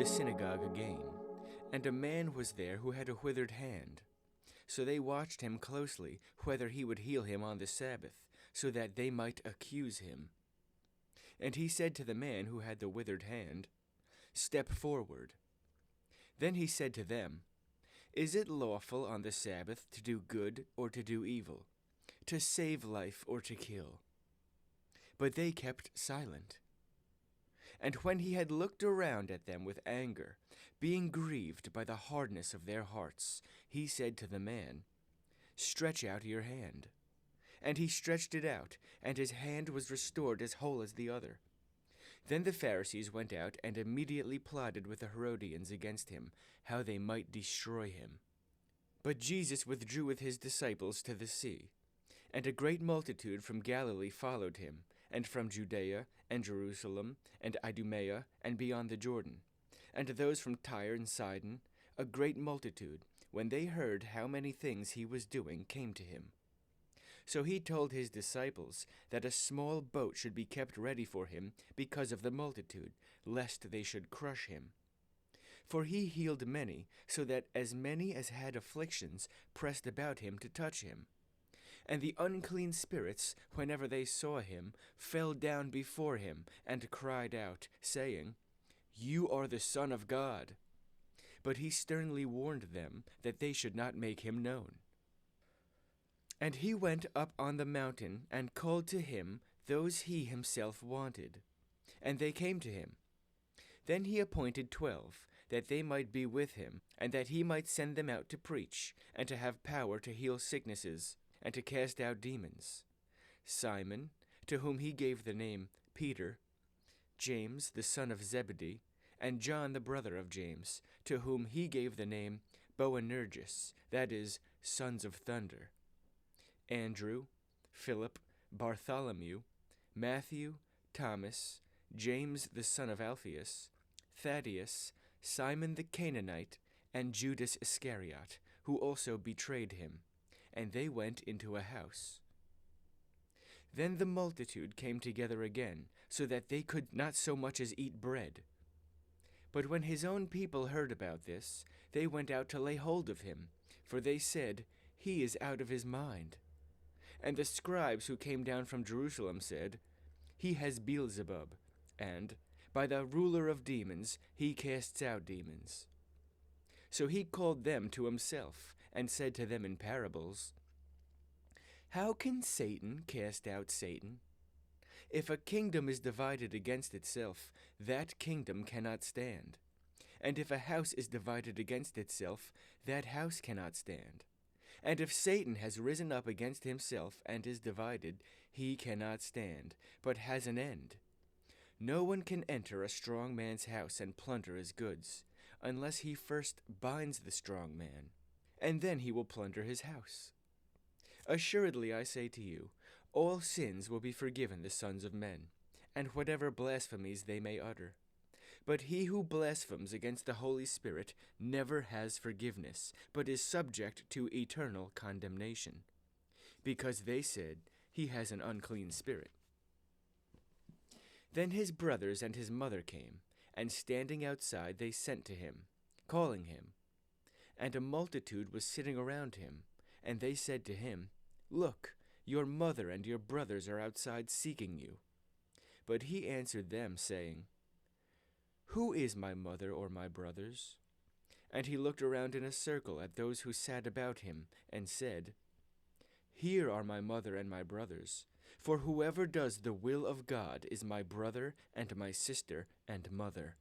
the synagogue again, and a man was there who had a withered hand. So they watched him closely, whether he would heal him on the Sabbath, so that they might accuse him. And he said to the man who had the withered hand, "Step forward." Then he said to them, "Is it lawful on the Sabbath to do good or to do evil, to save life or to kill?" But they kept silent. And when he had looked around at them with anger, being grieved by the hardness of their hearts, he said to the man, "Stretch out your hand." And he stretched it out, and his hand was restored as whole as the other. Then the Pharisees went out and immediately plotted with the Herodians against him, how they might destroy him. But Jesus withdrew with his disciples to the sea, and a great multitude from Galilee followed him, and from Judea and Jerusalem and Idumea and beyond the Jordan, and those from Tyre and Sidon, a great multitude, when they heard how many things he was doing, came to him. So he told his disciples that a small boat should be kept ready for him because of the multitude, lest they should crush him. For he healed many, so that as many as had afflictions pressed about him to touch him. And the unclean spirits, whenever they saw him, fell down before him, and cried out, saying, "You are the Son of God." But he sternly warned them that they should not make him known. And he went up on the mountain, and called to him those he himself wanted. And they came to him. Then he appointed 12, that they might be with him, and that he might send them out to preach, and to have power to heal sicknesses, and to cast out demons: Simon, to whom he gave the name Peter, James the son of Zebedee, and John the brother of James, to whom he gave the name Boanerges, that is, sons of thunder, Andrew, Philip, Bartholomew, Matthew, Thomas, James the son of Alphaeus, Thaddeus, Simon the Canaanite, and Judas Iscariot, who also betrayed him. And they went into a house. Then the multitude came together again, so that they could not so much as eat bread. But when his own people heard about this, they went out to lay hold of him, for they said, "He is out of his mind." And the scribes who came down from Jerusalem said, "He has Beelzebub, and, by the ruler of demons, he casts out demons." So he called them to himself, and said to them in parables, "How can Satan cast out Satan? If a kingdom is divided against itself, that kingdom cannot stand. And if a house is divided against itself, that house cannot stand. And if Satan has risen up against himself and is divided, he cannot stand, but has an end. No one can enter a strong man's house and plunder his goods, unless he first binds the strong man, and then he will plunder his house. Assuredly, I say to you, all sins will be forgiven the sons of men, and whatever blasphemies they may utter. But he who blasphemes against the Holy Spirit never has forgiveness, but is subject to eternal condemnation, because they said, 'He has an unclean spirit.' Then his brothers and his mother came, and standing outside they sent to him, calling him. And a multitude was sitting around him, and they said to him, 'Look, your mother and your brothers are outside seeking you.' But he answered them, saying, 'Who is my mother or my brothers?' And he looked around in a circle at those who sat about him, and said, 'Here are my mother and my brothers, for whoever does the will of God is my brother and my sister and mother.'